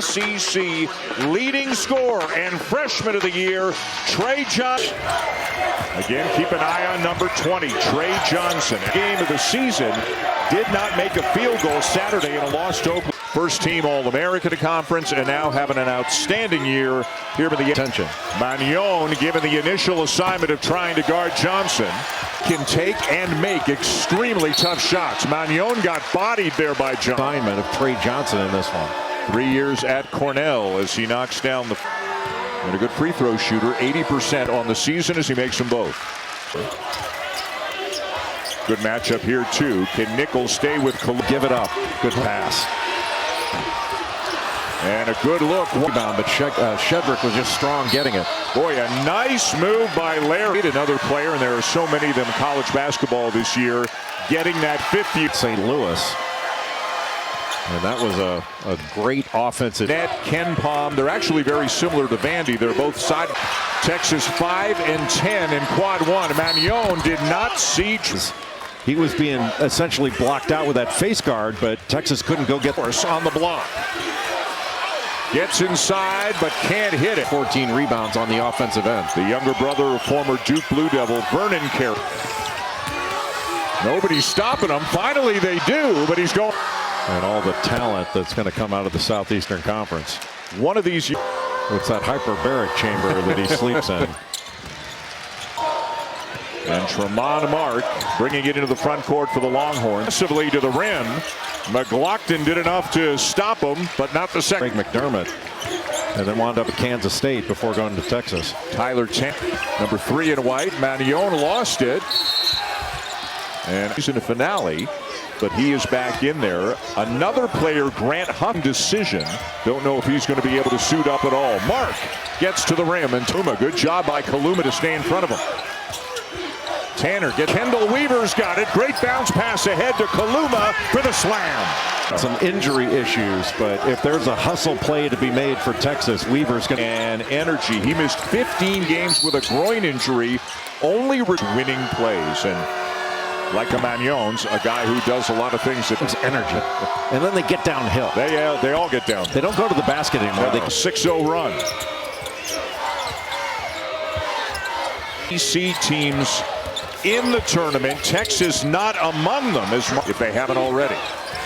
SEC leading scorer and freshman of the year, Trey Johnson. Again, keep an eye on number 20, Trey Johnson. Game of the season, did not make a field goal Saturday in a loss to Oakland. First team All-American to conference and now having an outstanding year here with the attention. Magnon, given the initial assignment of trying to guard Johnson, can take and make extremely tough shots. Magnon got bodied there by Johnson. Assignment of Trey Johnson in this one. 3 years at Cornell as he knocks down the... And a good free throw shooter, 80% on the season as he makes them both. Good matchup here too. Can Nichols stay with Kaluma? Give it up. Good pass. And a good look. Rebound, but Shedrick was just strong getting it. Boy, a nice move by Larry. Another player, and there are so many of them in college basketball this year, getting that 50. St. Louis. And that was a great offensive. Net, Ken Palm, they're actually very similar to Vandy. They're both side. Texas 5 and 10 in quad one. Magnon did not see. He was being essentially blocked out with that face guard, but Texas couldn't go get on the block. Gets inside, but can't hit it. 14 rebounds on the offensive end. The younger brother of former Duke Blue Devil, Vernon Carey. Nobody's stopping him. Finally they do, but he's going. And all the talent that's going to come out of the Southeastern Conference. One of these. It's that hyperbaric chamber that he sleeps in. And Tremont Mark bringing it into the front court for the Longhorns. Aggressively to the rim. McLaughlin did enough to stop him, but not the second. Craig McDermott. And then wound up at Kansas State before going to Texas. Tyler number 3 in white. Magnon lost it. And he's in the finale, but he is back in there. Another player, Grant Huff, decision. Don't know if he's going to be able to suit up at all. Mark gets to the rim, and Tuma, good job by Kaluma to stay in front of him. Tanner gets Kendall Weaver's got it. Great bounce pass ahead to Kaluma for the slam. Some injury issues, but if there's a hustle play to be made for Texas, Weaver's going to. And energy. He missed 15 games with a groin injury, only winning plays. And like a Magnon's, a guy who does a lot of things that energy. And then they get downhill. They all get down. They don't go to the basket anymore. They 6-0 run. SEC teams in the tournament, Texas not among them as if they haven't already.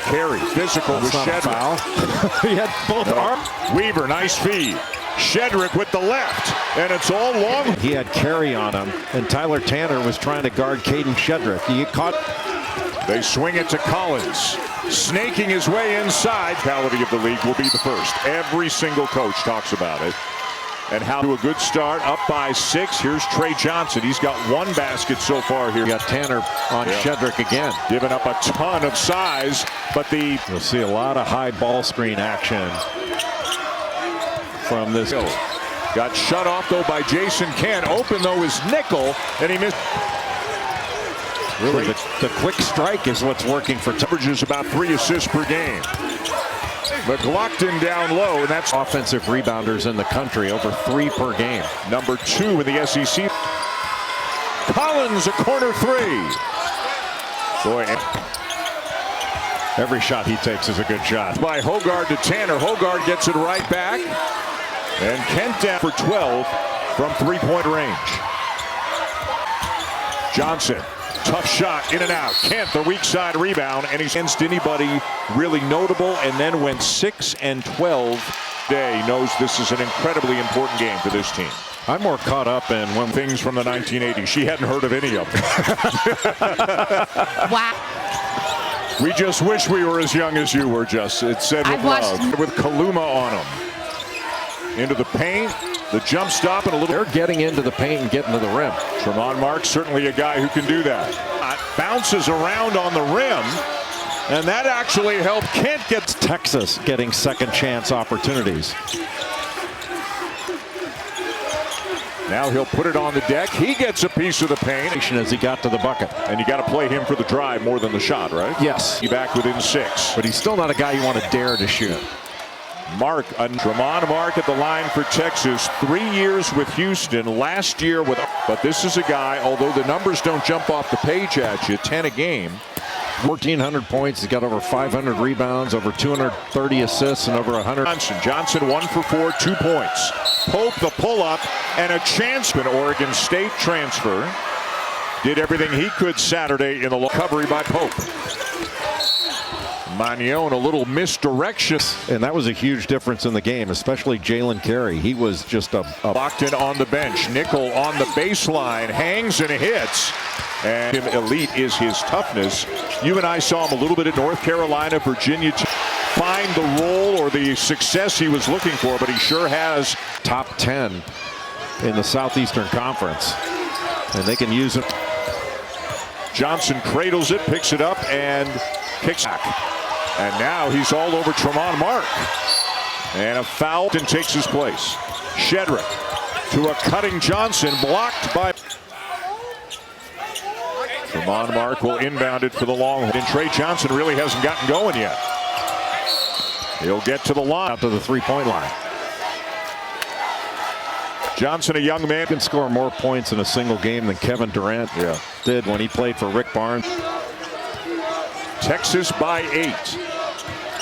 Carey, physical with Shedrick. He had both arms. Weaver, nice feed. Shedrick with the left, and it's all long. He had Carey on him, and Tyler Tanner was trying to guard Caden Shedrick. He caught. They swing it to Collins, snaking his way inside. Quality of the league will be the first. Every single coach talks about it. And how to a good start, up by 6. Here's Trey Johnson. He's got 1 basket so far here. You got Tanner on Shedrick again. Giving up a ton of size, but you'll see a lot of high ball screen action from this. Got shut off though by Jason Kent. Open though is Nickel, and he missed. Really, the quick strike is what's working for. Averages about 3 assists per game. McLaughlin down low, and that's offensive rebounders in the country, over 3 per game. Number 2 in the SEC. Collins, a corner 3. Boy, every shot he takes is a good shot. By Hogard to Tanner. Hogard gets it right back. And Kent down for 12 from 3-point range. Johnson. Tough shot, in and out. Kent, the weak side rebound, and he's against anybody really notable, and then went 6 and 12 today. Knows this is an incredibly important game for this team. I'm more caught up in when things from the 1980s. She hadn't heard of any of them. Wow. We just wish we were as young as you were, just. It said with love. With Kaluma on him. Into the paint. The jump stop and a little. They're getting into the paint and getting to the rim. Tremont Mark, certainly a guy who can do that. Bounces around on the rim, and that actually helped Kent get. Texas getting second chance opportunities. Now he'll put it on the deck. He gets a piece of the paint as he got to the bucket. And you got to play him for the drive more than the shot, right? Yes. He back within 6. But he's still not a guy you want to dare to shoot. Mark, Tremont Mark at the line for Texas. 3 years with Houston, last year with. But this is a guy, although the numbers don't jump off the page at you, 10 a game. 1,400 points. He's got over 500 rebounds, over 230 assists, and over 100. Johnson 1 for 4, 2 points. Pope the pull-up and a chance. An Oregon State transfer. Did everything he could Saturday in the recovery by Pope. Magnon a little misdirection. And that was a huge difference in the game, especially Jalen Carey. He was just a locked in on the bench. Nickel on the baseline, hangs and hits. And elite is his toughness. You and I saw him a little bit at North Carolina, Virginia to find the role or the success he was looking for, but he sure has. Top 10 in the Southeastern Conference. And they can use it. Johnson cradles it, picks it up, and kicks back. And now he's all over Tremont Mark. And a foul and takes his place. Shedrick to a cutting Johnson, blocked by Tremont Mark will inbound it for the long. And Trey Johnson really hasn't gotten going yet. He'll get to the line. Out to the three-point line. Johnson, a young man, can score more points in a single game than Kevin Durant did when he played for Rick Barnes. Texas by 8.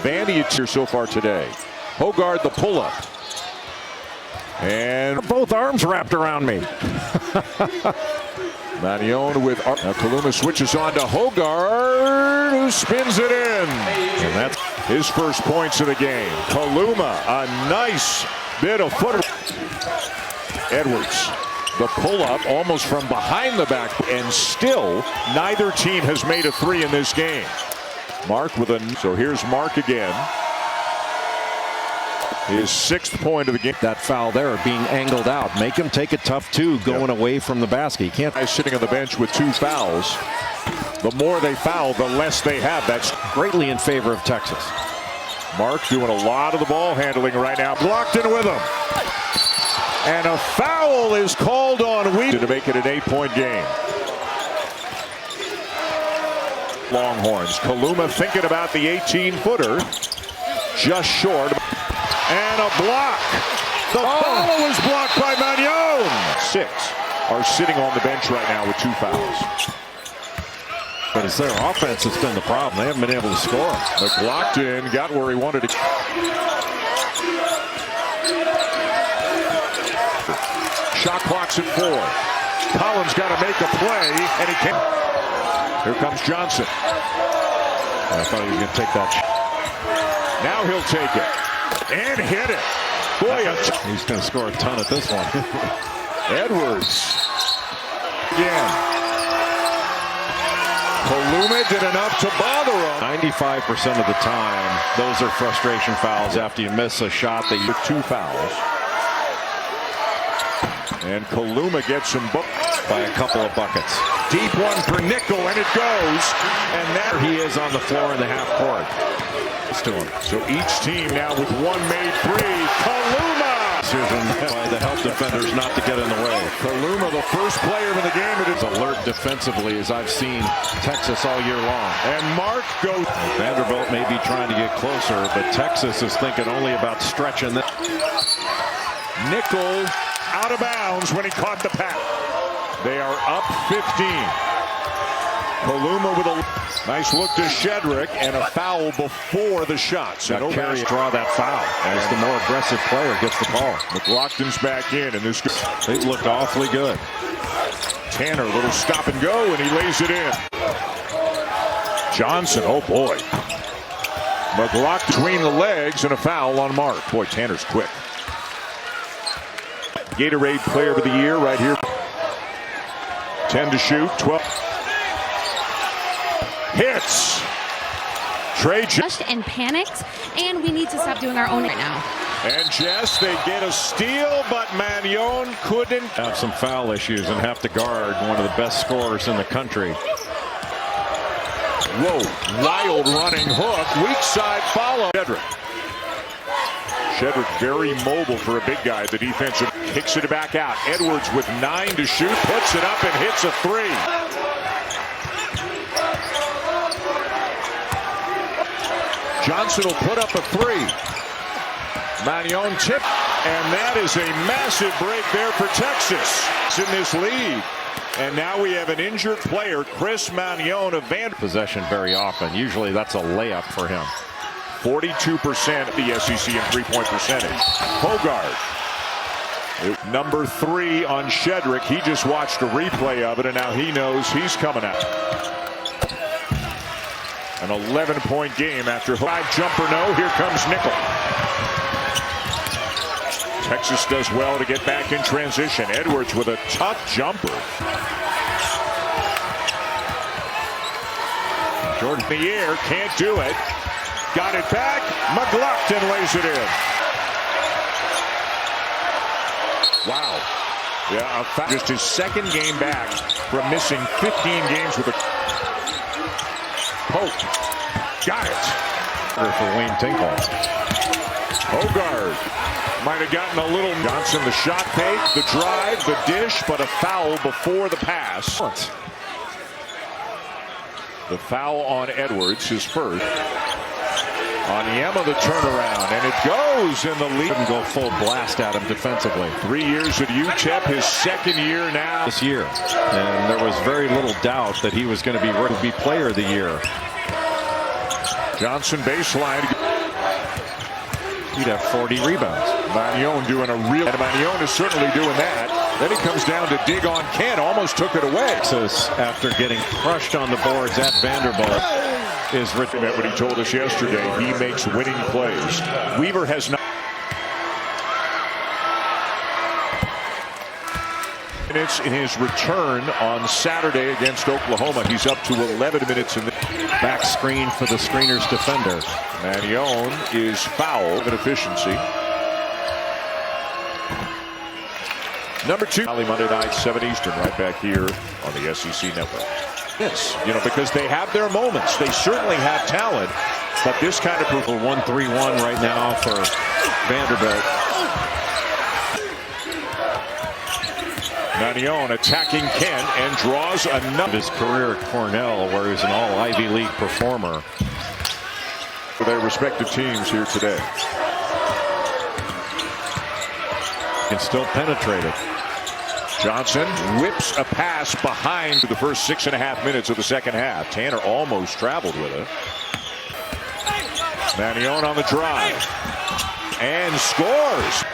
Vandy it's here so far today. Hogard the pull-up. And both arms wrapped around me. Magnon with now Kaluma switches on to Hogard, who spins it in. And that's his first points of the game. Kaluma, a nice bit of foot. Edwards, the pull-up almost from behind the back, and still neither team has made a three in this game. Mark with a, so here's Mark again. His 6th point of the game. That foul there being angled out. Make him take a tough two going away from the basket. He can't. Sitting on the bench with 2 fouls. The more they foul, the less they have. That's greatly in favor of Texas. Mark doing a lot of the ball handling right now. Blocked in with him. And a foul is called on Wheaton to make it an 8-point game. Longhorns. Kaluma thinking about the 18-footer. Just short. And a block. The foul is blocked by Magnon. 6 are sitting on the bench right now with 2 fouls. But it's their offense that's been the problem. They haven't been able to score. McLaughlin got where he wanted to. Shot clock's at 4. Collins got to make a play, and he can't. Here comes Johnson. I thought he was going to take that. Now he'll take it. And hit it. Boy, he's going to score a ton at this one. Edwards. Again. Kaluma did enough to bother him. 95% of the time, those are frustration fouls after you miss a shot that you. 2 fouls. And Kaluma gets him by a couple of buckets. Deep one for Nickel, and it goes. And there he is on the floor in the half court. To him. So each team now with 1 made free. Kaluma! By the help defenders not to get in the way. Kaluma, the first player in the game. It is alert defensively as I've seen Texas all year long. And Mark goes. Vanderbilt may be trying to get closer, but Texas is thinking only about stretching this. Nickel out of bounds when he caught the pass. They are up 15. Kaluma with a nice look to Shedrick and a foul before the shot. So no Carey draw that foul as the more aggressive player gets the ball. McLaughlin's back in, and this they looked awfully good. Tanner, a little stop and go, and he lays it in. Johnson, oh boy. McLaughlin between the legs and a foul on Mark. Boy, Tanner's quick. Gatorade Player of the Year right here. 10 to shoot, 12. Hits. Trey and panicked, and we need to stop doing our own right now. And Jess, they get a steal, but Magnon couldn't. Have some foul issues and have to guard one of the best scorers in the country. Whoa, wild running hook, weak side follow. Shedrick very mobile for a big guy. The defensive kicks it back out. Edwards with 9 to shoot, puts it up and hits a 3. Johnson will put up a 3. Magnon tip, and that is a massive break there for Texas. It's in this league. And now we have an injured player, Chris Magnon of Vanderbilt. Possession very often. Usually that's a layup for him. 42% of the SEC in three-point percentage. Hogard. Number 3 on Shedrick. He just watched a replay of it, and now he knows he's coming out. An 11-point game after 5 jumper no. Here comes Nickel. Texas does well to get back in transition. Edwards with a tough jumper. Jordan in the air, can't do it. Got it back. McLaughlin lays it in. Wow. Yeah, just his second game back from missing 15 games with a Pope. Got it. For Wayne Tinkle. Hogard might have gotten a little. Johnson, the shot fake, the drive, the dish, but a foul before the pass. The foul on Edwards, his first. On Yema, the turnaround, and it goes in the lead. Couldn't go full blast at him defensively. 3 years at UTEP, his second year now. This year, and there was very little doubt that he was going to be player of the year. Johnson baseline. He'd have 40 rebounds. Magnon doing a real. And Magnon is certainly doing that. Then he comes down to dig on Kent, almost took it away. So after getting crushed on the boards at Vanderbilt, is written at what he told us yesterday. He makes winning plays. Weaver has not. Minutes in his return on Saturday against Oklahoma. He's up to 11 minutes in the back screen for the screener's defender. Magnon is fouled in efficiency. Number 2. Monday night, 7 Eastern, right back here on the SEC Network. Yes, you know, because they have their moments. They certainly have talent, but this kind of proof. 1-3-1 right now for Vanderbilt. Magnon attacking Kent and draws another. His career at Cornell, where he was an all Ivy League performer. For their respective teams here today. Can still penetrate it. Johnson whips a pass behind the first 6.5 minutes of the second half. Tanner almost traveled with it. Magnon on the drive and scores.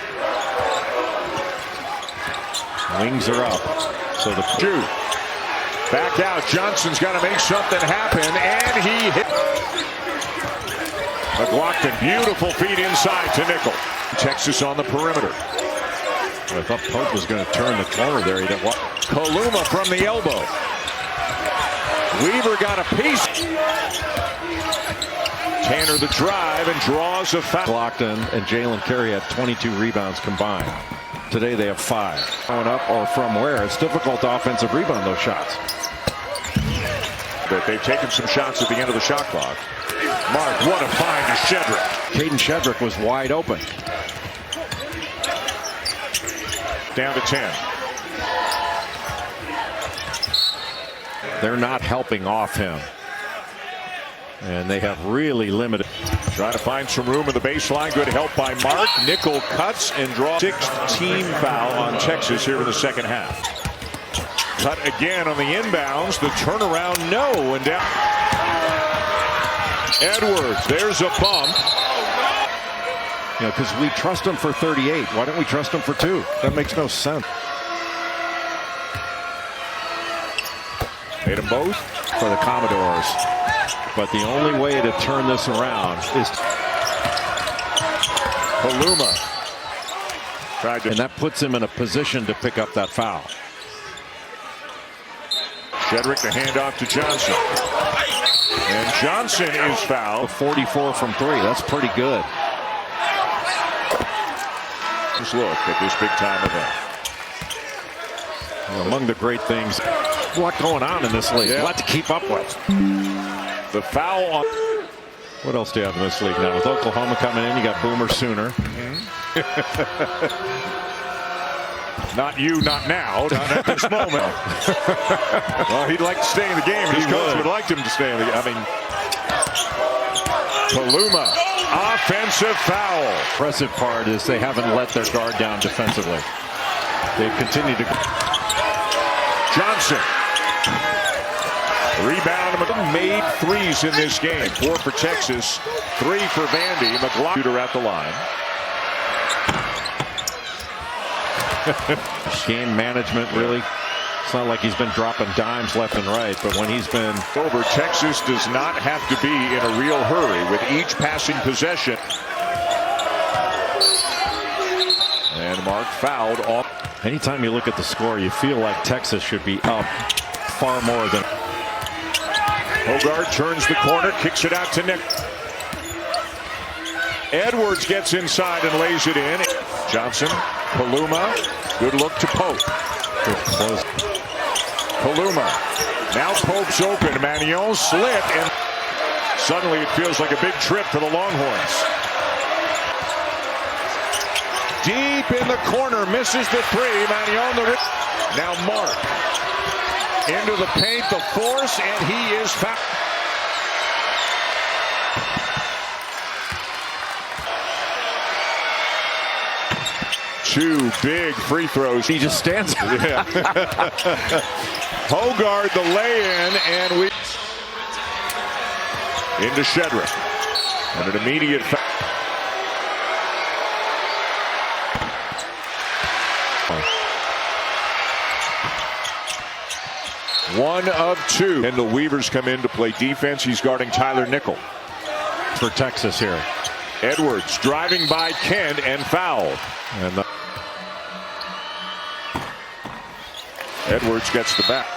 Wings are up. So the two back out. Johnson's got to make something happen, and he hit. McLaughlin, beautiful feed inside to Nickel. Texas on the perimeter. I thought Pope was going to turn the corner there. He didn't want. Kaluma from the elbow. Weaver got a piece. Tanner the drive and draws a foul. McLaughlin and Jalen Carey had 22 rebounds combined. Today they have 5. Going up or from where? It's difficult to offensive rebound those shots. But they've taken some shots at the end of the shot clock. Mark, what a find to Shedrick. Caden Shedrick was wide open. Down to 10. They're not helping off him. And they have really limited. Trying to find some room in the baseline. Good help by Mark. Nickel cuts and draws. 6th team foul on Texas here in the second half. Cut again on the inbounds. The turnaround, no. And down. Edwards, there's a bump. You know, because we trust him for 38. Why don't we trust him for 2? That makes no sense. Made them both for the Commodores. But the only way to turn this around is Kaluma. And that puts him in a position to pick up that foul. Shedrick, the handoff to Johnson. And Johnson is fouled. 44 from 3. That's pretty good. Just look at this big time event. Among the great things, a lot going on in this league. A lot to keep up with. The foul on. What else do you have in this league now? With Oklahoma coming in, you got Boomer Sooner. Not you, not now, not at this moment. Well, he'd like to stay in the game. His coach would like him to stay in the game. I mean, Kaluma, offensive foul. Impressive part is they haven't let their guard down defensively. They've continued to. Johnson. Rebound. Made threes in this game. 4 for Texas, 3 for Vandy. McLaughlin at the line. Game management, really. It's not like he's been dropping dimes left and right, but when he's been over, Texas does not have to be in a real hurry with each passing possession. And Mark fouled off. Anytime you look at the score, you feel like Texas should be up far more than. Hogard turns the corner, kicks it out to Nick. Edwards gets inside and lays it in. Johnson, Paluma, good look to Pope. Good close. Paluma, now Pope's open. Mannion slit, and suddenly it feels like a big trip for the Longhorns. Deep in the corner, misses the three. Mannion, now Mark into the paint, the force, and he is fouled. Two big free throws. He just stands. Yeah. Hogard the lay-in, and we into Shedrick. And an immediate foul. One of two. And the Weavers come in to play defense. He's guarding Tyler Nickel For Texas here. Edwards driving by Kent and fouled. And Edwards gets the back.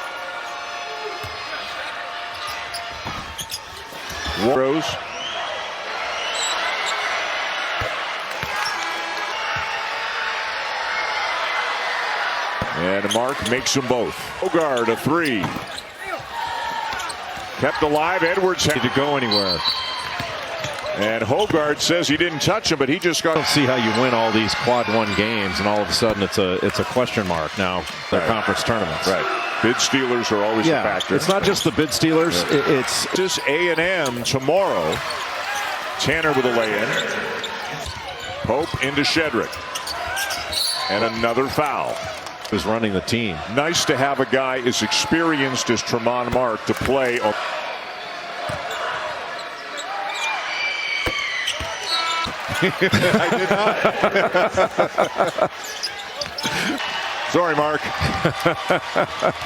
Rose. And Mark makes them both. Hogard a three. Kept alive. Edwards had to go anywhere. And Hogard says he didn't touch him, but he just got. Don't see how you win all these quad one games, and all of a sudden it's a question mark now. Their conference tournaments. Right. Bid stealers are always a factor. It's not just the bid stealers. Yeah. It's just A&M tomorrow. Tanner with a lay-in. Pope into Shedrick. And another foul. Who's running the team. Nice to have a guy as experienced as Tremont Mark to play. I did not. Sorry, Mark.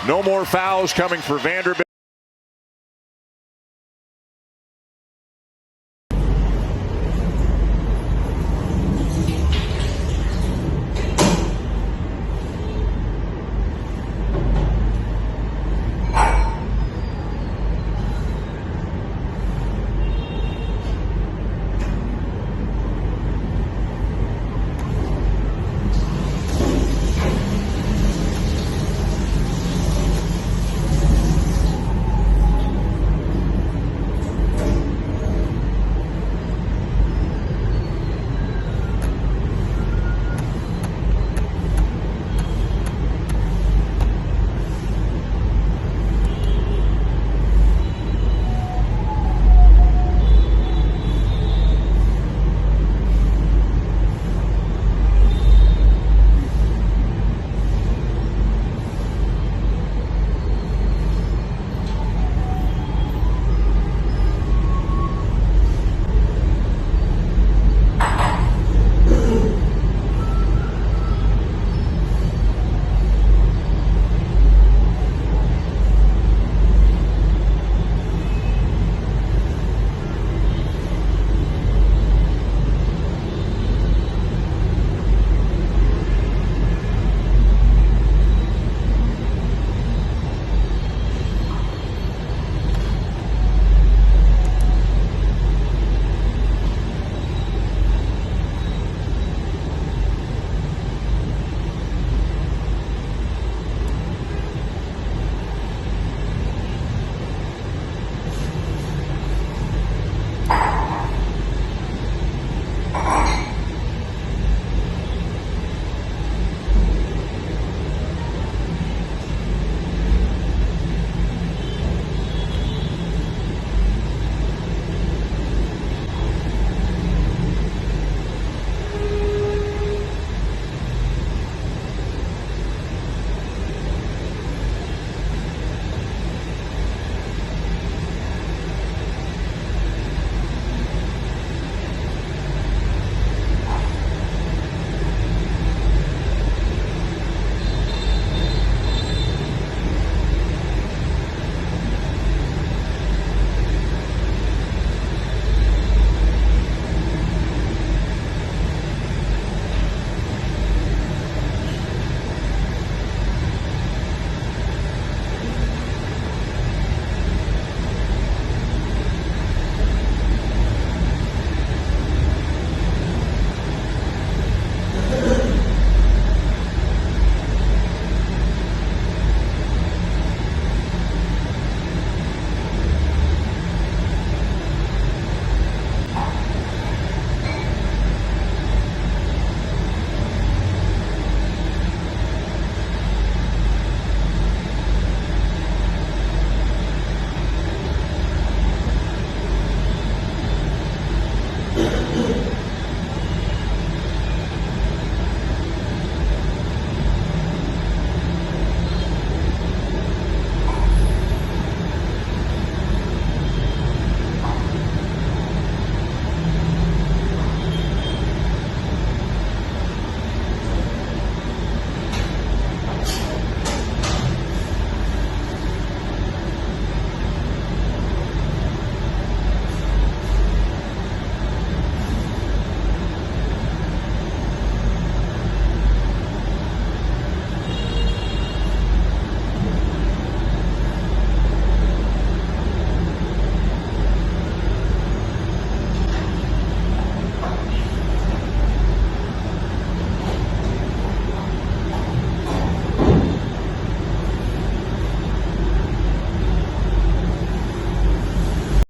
No more fouls coming for Vanderbilt.